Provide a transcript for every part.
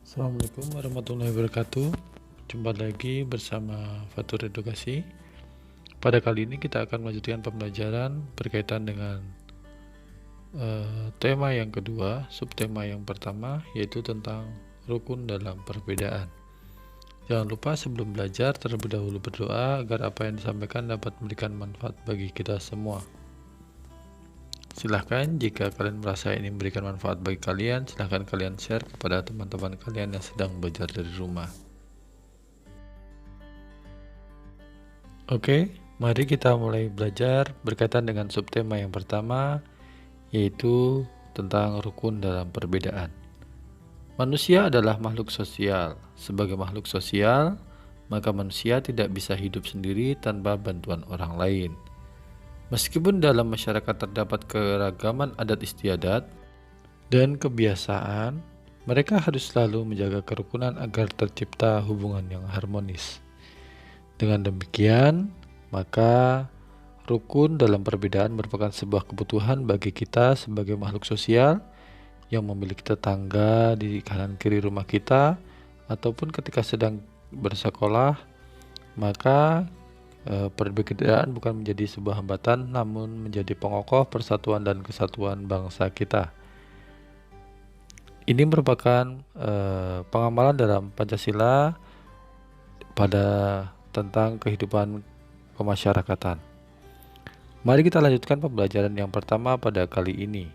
Assalamualaikum warahmatullahi wabarakatuh. Jumpa lagi bersama Fatur Edukasi. Pada kali ini kita akan melanjutkan pembelajaran berkaitan dengan tema yang kedua, subtema yang pertama, yaitu tentang rukun dalam perbedaan. Jangan lupa sebelum belajar terlebih dahulu berdoa agar apa yang disampaikan dapat memberikan manfaat bagi kita semua. Silahkan jika kalian merasa ini memberikan manfaat bagi kalian, silahkan kalian share kepada teman-teman kalian yang sedang belajar dari rumah. Oke, mari kita mulai belajar berkaitan dengan subtema yang pertama, yaitu tentang rukun dalam perbedaan. Manusia adalah makhluk sosial. Sebagai makhluk sosial, maka manusia tidak bisa hidup sendiri tanpa bantuan orang lain. Meskipun dalam masyarakat terdapat keragaman adat istiadat dan kebiasaan, mereka harus selalu menjaga kerukunan agar tercipta hubungan yang harmonis. Dengan demikian, maka rukun dalam perbedaan merupakan sebuah kebutuhan bagi kita sebagai makhluk sosial yang memiliki tetangga di kanan kiri rumah kita, ataupun ketika sedang bersekolah, maka perbedaan bukan menjadi sebuah hambatan, namun menjadi pengokoh persatuan dan kesatuan bangsa kita. Ini merupakan pengamalan dalam Pancasila pada tentang kehidupan kemasyarakatan. Mari kita lanjutkan pembelajaran yang pertama pada kali ini.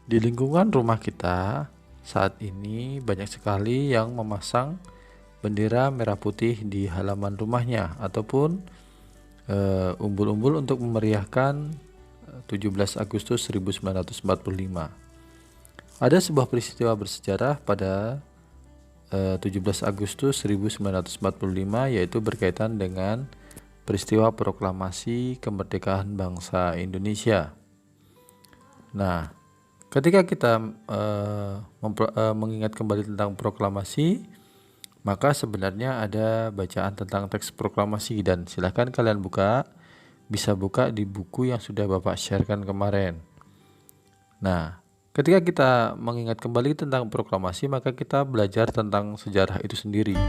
Di lingkungan rumah kita saat ini banyak sekali yang memasang bendera merah putih di halaman rumahnya ataupun umbul-umbul untuk memeriahkan 17 Agustus 1945. Ada sebuah peristiwa bersejarah pada 17 Agustus 1945, yaitu berkaitan dengan peristiwa proklamasi kemerdekaan bangsa Indonesia. Nah, ketika kita mengingat kembali tentang proklamasi, maka sebenarnya ada bacaan tentang teks proklamasi, dan silahkan kalian bisa buka di buku yang sudah Bapak sharekan kemarin. Nah, ketika kita mengingat kembali tentang proklamasi, maka kita belajar tentang sejarah itu sendiri.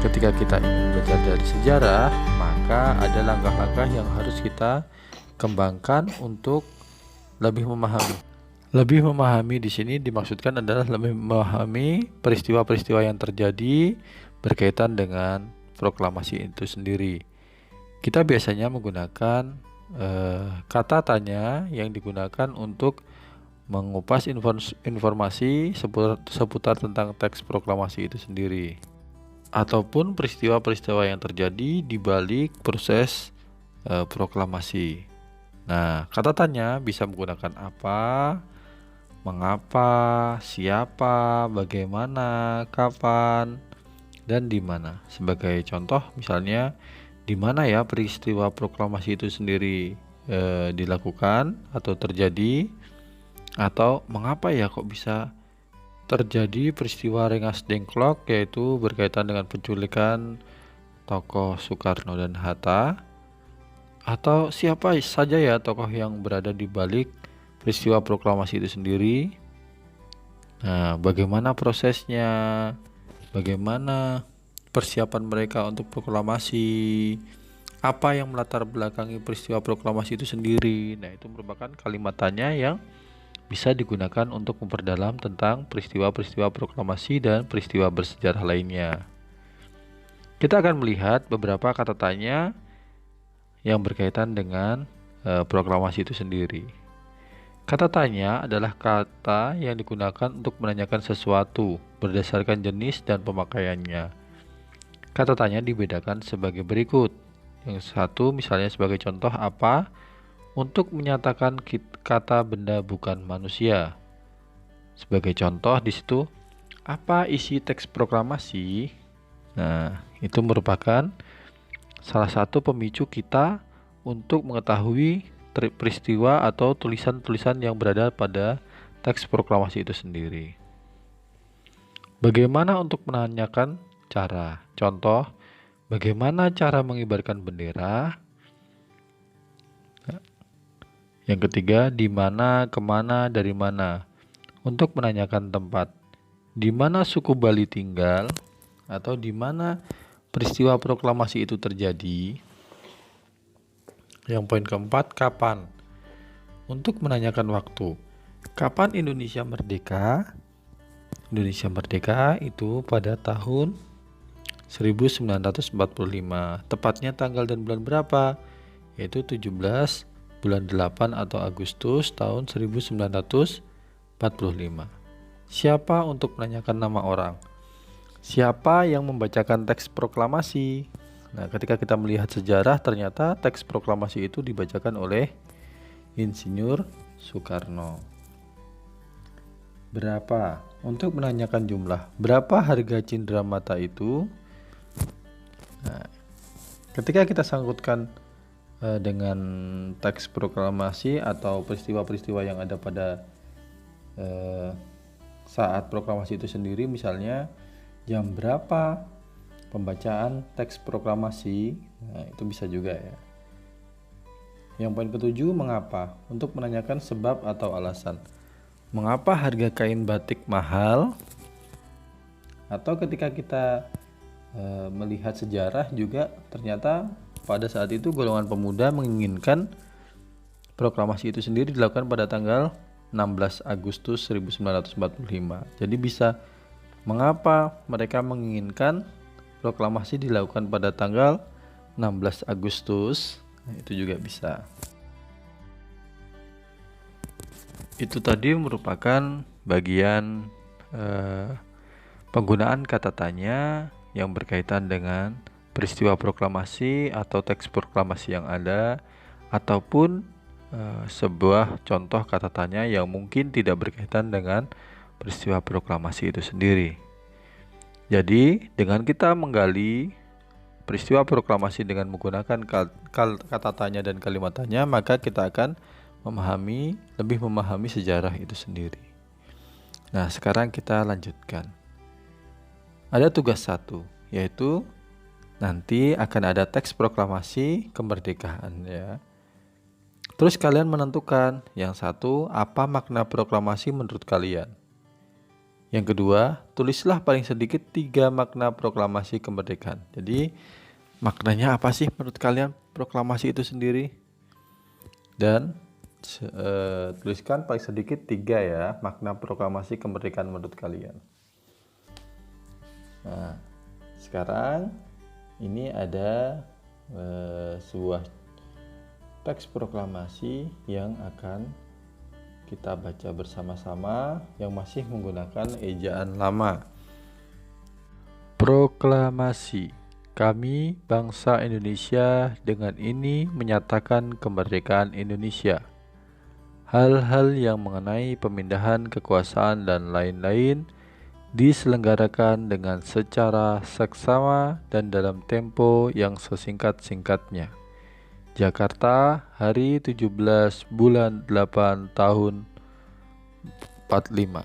Ketika kita ingin belajar dari sejarah, maka ada langkah-langkah yang harus kita kembangkan untuk lebih memahami. Lebih memahami di sini dimaksudkan adalah lebih memahami peristiwa-peristiwa yang terjadi berkaitan dengan proklamasi itu sendiri. Kita biasanya menggunakan kata tanya yang digunakan untuk mengupas informasi seputar tentang teks proklamasi itu sendiri, ataupun peristiwa-peristiwa yang terjadi di balik proses proklamasi. Nah, kata tanya bisa menggunakan apa, mengapa, siapa, bagaimana, kapan, dan di mana. Sebagai contoh, misalnya di mana ya peristiwa proklamasi itu sendiri dilakukan atau terjadi, atau mengapa ya kok bisa terjadi peristiwa Rengas Dengklok, yaitu berkaitan dengan penculikan tokoh Soekarno dan Hatta, atau siapa saja ya tokoh yang berada di balik peristiwa proklamasi itu sendiri. Nah, bagaimana prosesnya, bagaimana persiapan mereka untuk proklamasi, apa yang melatar belakangi peristiwa proklamasi itu sendiri. Nah, itu merupakan kalimat tanya yang bisa digunakan untuk memperdalam tentang peristiwa-peristiwa proklamasi dan peristiwa bersejarah lainnya. Kita akan melihat beberapa kata tanya yang berkaitan dengan proklamasi itu sendiri. Kata tanya adalah kata yang digunakan untuk menanyakan sesuatu berdasarkan jenis dan pemakaiannya. Kata tanya dibedakan sebagai berikut. Yang satu misalnya sebagai contoh apa, untuk menyatakan kata benda bukan manusia. Sebagai contoh di situ, apa isi teks proklamasi? Nah, itu merupakan salah satu pemicu kita untuk mengetahui peristiwa atau tulisan-tulisan yang berada pada teks proklamasi itu sendiri. Bagaimana untuk menanyakan cara? Contoh, bagaimana cara mengibarkan bendera? Yang ketiga, di mana, kemana, dari mana. Untuk menanyakan tempat, di mana suku Bali tinggal atau di mana peristiwa proklamasi itu terjadi. Yang poin keempat, kapan? Untuk menanyakan waktu. Kapan Indonesia merdeka? Indonesia merdeka itu pada tahun 1945. Tepatnya tanggal dan bulan berapa? Yaitu 17 bulan 8 atau Agustus tahun 1945. Siapa untuk menanyakan nama orang? Siapa yang membacakan teks proklamasi? Nah, ketika kita melihat sejarah, ternyata teks proklamasi itu dibacakan oleh Insinyur Soekarno. Berapa? Untuk menanyakan jumlah, berapa harga cindramata itu? Nah, ketika kita sangkutkan dengan teks proklamasi atau peristiwa-peristiwa yang ada pada saat proklamasi itu sendiri, misalnya jam berapa pembacaan teks proklamasi, nah itu bisa juga ya. Yang poin ketujuh, mengapa? Untuk menanyakan sebab atau alasan. Mengapa harga kain batik mahal? Atau ketika kita melihat sejarah juga, ternyata pada saat itu golongan pemuda menginginkan proklamasi itu sendiri dilakukan pada tanggal 16 Agustus 1945. Jadi bisa, mengapa mereka menginginkan proklamasi dilakukan pada tanggal 16 Agustus? Nah, itu juga bisa. Itu tadi merupakan bagian penggunaan kata tanya yang berkaitan dengan peristiwa proklamasi atau teks proklamasi yang ada, ataupun sebuah contoh kata tanya yang mungkin tidak berkaitan dengan peristiwa proklamasi itu sendiri. Jadi dengan kita menggali peristiwa proklamasi dengan menggunakan kata tanya dan kalimat tanya, maka kita akan lebih memahami sejarah itu sendiri. Nah, sekarang kita lanjutkan. Ada tugas 1, yaitu nanti akan ada teks proklamasi kemerdekaan ya. Terus kalian menentukan, yang satu, apa makna proklamasi menurut kalian? Yang kedua, tulislah paling sedikit 3 makna proklamasi kemerdekaan. Jadi maknanya apa sih menurut kalian proklamasi itu sendiri? Dan tuliskan paling sedikit 3 ya makna proklamasi kemerdekaan menurut kalian. Nah, sekarang ini ada sebuah teks proklamasi yang akan kita baca bersama-sama yang masih menggunakan ejaan lama. Proklamasi. Kami, bangsa Indonesia, dengan ini menyatakan kemerdekaan Indonesia. Hal-hal yang mengenai pemindahan kekuasaan dan lain-lain diselenggarakan dengan secara seksama dan dalam tempo yang sesingkat-singkatnya. Jakarta, hari 17 bulan 8 tahun 45.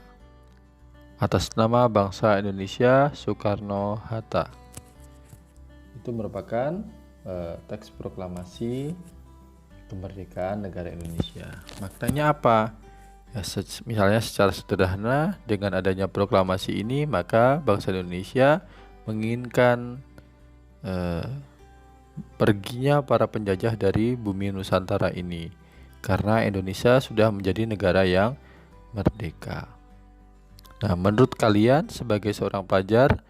Atas nama bangsa Indonesia, Soekarno-Hatta. Itu merupakan teks proklamasi kemerdekaan negara Indonesia. Maknanya apa? Ya, misalnya secara sederhana, dengan adanya proklamasi ini, maka bangsa Indonesia menginginkan perginya para penjajah dari bumi Nusantara ini, karena Indonesia sudah menjadi negara yang merdeka. Nah, menurut kalian sebagai seorang pelajar,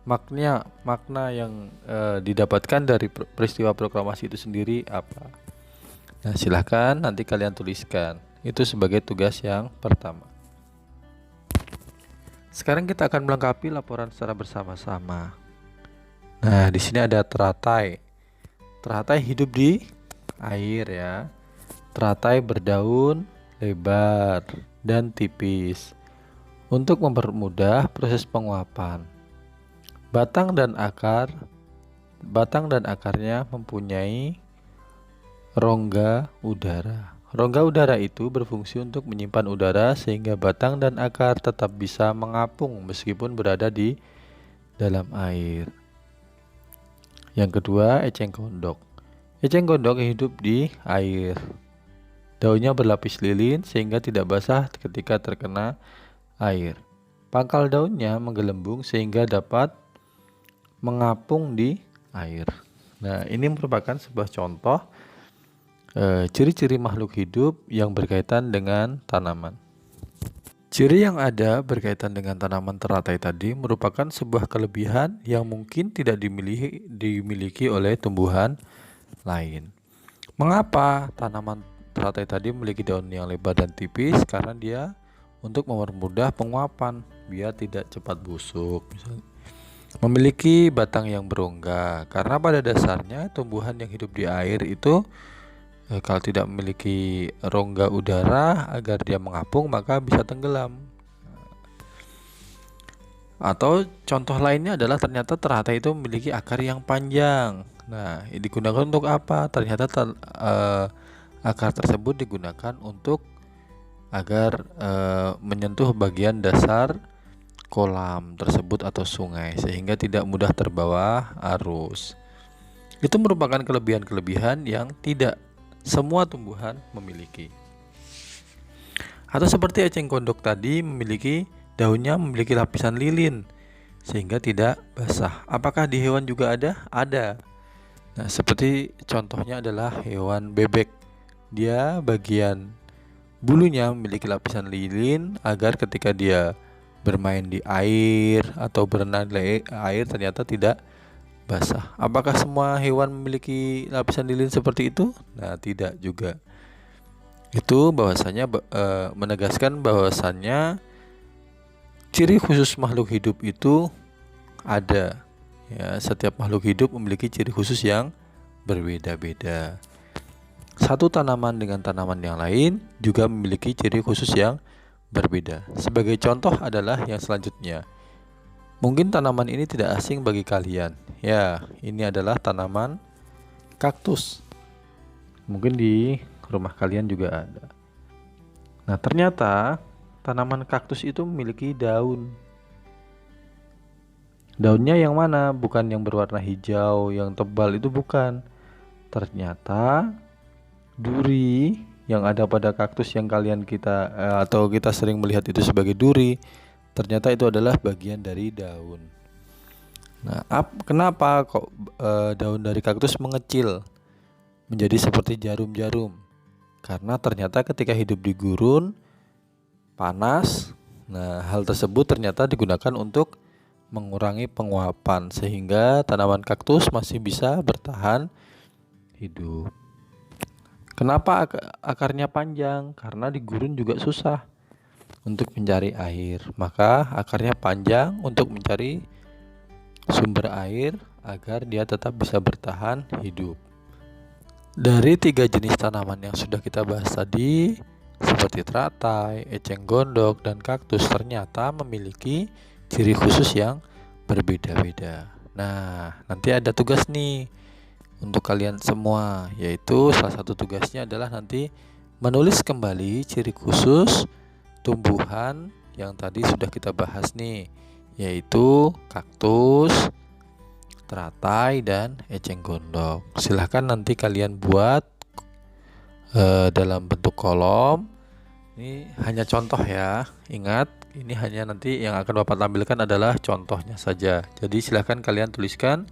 makna yang didapatkan dari peristiwa proklamasi itu sendiri apa? Nah, silahkan nanti kalian tuliskan. Itu sebagai tugas yang pertama. Sekarang kita akan melengkapi laporan secara bersama-sama. Nah, di sini ada teratai. Teratai hidup di air ya. Teratai berdaun lebar dan tipis untuk mempermudah proses penguapan. Batang dan akarnya mempunyai rongga udara. Rongga udara itu berfungsi untuk menyimpan udara sehingga batang dan akar tetap bisa mengapung meskipun berada di dalam air. Yang kedua, eceng gondok. Eceng gondok hidup di air. Daunnya berlapis lilin sehingga tidak basah ketika terkena air. Pangkal daunnya menggelembung sehingga dapat mengapung di air. Nah, ini merupakan sebuah contoh ciri-ciri makhluk hidup yang berkaitan dengan tanaman. Ciri yang ada berkaitan dengan tanaman teratai tadi merupakan sebuah kelebihan yang mungkin tidak dimiliki oleh tumbuhan lain. Mengapa tanaman teratai tadi memiliki daun yang lebar dan tipis? Karena dia untuk mempermudah penguapan biar tidak cepat busuk. Misalnya. Memiliki batang yang berongga karena pada dasarnya tumbuhan yang hidup di air itu kalau tidak memiliki rongga udara agar dia mengapung maka bisa tenggelam. Atau contoh lainnya adalah ternyata teratai itu memiliki akar yang panjang. Nah, digunakan untuk apa? Ternyata akar tersebut digunakan untuk agar menyentuh bagian dasar kolam tersebut atau sungai sehingga tidak mudah terbawa arus. Itu merupakan kelebihan-kelebihan yang tidak semua tumbuhan memiliki. Atau seperti eceng gondok tadi daunnya memiliki lapisan lilin sehingga tidak basah. Apakah di hewan juga ada? Ada. Nah, seperti contohnya adalah hewan bebek. Dia bagian bulunya memiliki lapisan lilin agar ketika dia bermain di air atau berenang di air ternyata tidak basah. Apakah semua hewan memiliki lapisan lilin seperti itu? Nah, tidak juga. Itu bahwasanya menegaskan bahwasannya ciri khusus makhluk hidup itu ada. Ya, setiap makhluk hidup memiliki ciri khusus yang berbeda-beda. Satu tanaman dengan tanaman yang lain juga memiliki ciri khusus yang berbeda. Sebagai contoh adalah yang selanjutnya. Mungkin tanaman ini tidak asing bagi kalian. Ya, ini adalah tanaman kaktus. Mungkin di rumah kalian juga ada. Nah, ternyata tanaman kaktus itu memiliki daun. Daunnya yang mana? Bukan yang berwarna hijau, yang tebal itu bukan. Ternyata duri yang ada pada kaktus yang atau kita sering melihat itu sebagai duri, ternyata itu adalah bagian dari daun. Nah, kenapa kok daun dari kaktus mengecil menjadi seperti jarum-jarum? Karena ternyata ketika hidup di gurun panas, nah hal tersebut ternyata digunakan untuk mengurangi penguapan sehingga tanaman kaktus masih bisa bertahan hidup. Kenapa akarnya panjang? Karena di gurun juga susah untuk mencari air. Maka akarnya panjang untuk mencari sumber air agar dia tetap bisa bertahan hidup. Dari 3 jenis tanaman yang sudah kita bahas tadi, seperti teratai, eceng gondok, dan kaktus ternyata memiliki ciri khusus yang berbeda-beda. Nah, nanti ada tugas nih untuk kalian semua, yaitu salah satu tugasnya adalah nanti menulis kembali ciri khusus tumbuhan yang tadi sudah kita bahas nih, yaitu kaktus, teratai, dan eceng gondok. Silahkan nanti kalian buat dalam bentuk kolom. Ini hanya contoh ya, ingat ini hanya nanti yang akan Bapak tampilkan adalah contohnya saja. Jadi silahkan kalian tuliskan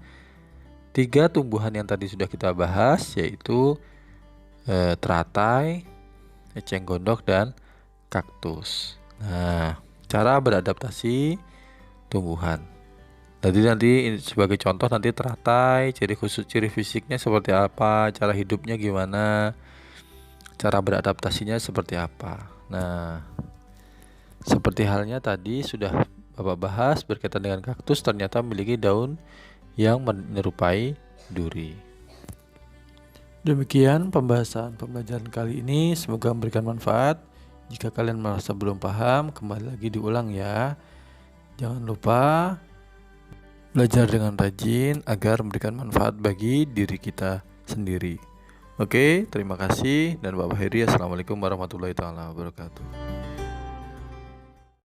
3 tumbuhan yang tadi sudah kita bahas, yaitu teratai, eceng gondok, dan kaktus. Nah, cara beradaptasi tumbuhan. Jadi nanti sebagai contoh nanti teratai, ciri fisiknya seperti apa, cara hidupnya gimana, cara beradaptasinya seperti apa. Nah, seperti halnya tadi sudah Bapak bahas berkaitan dengan kaktus, ternyata memiliki daun yang menyerupai duri. Demikian pembelajaran kali ini, semoga memberikan manfaat. Jika kalian merasa belum paham, kembali lagi diulang ya. Jangan lupa belajar dengan rajin agar memberikan manfaat bagi diri kita sendiri. Oke, terima kasih dan Bapak Heri. Assalamualaikum warahmatullahi wabarakatuh.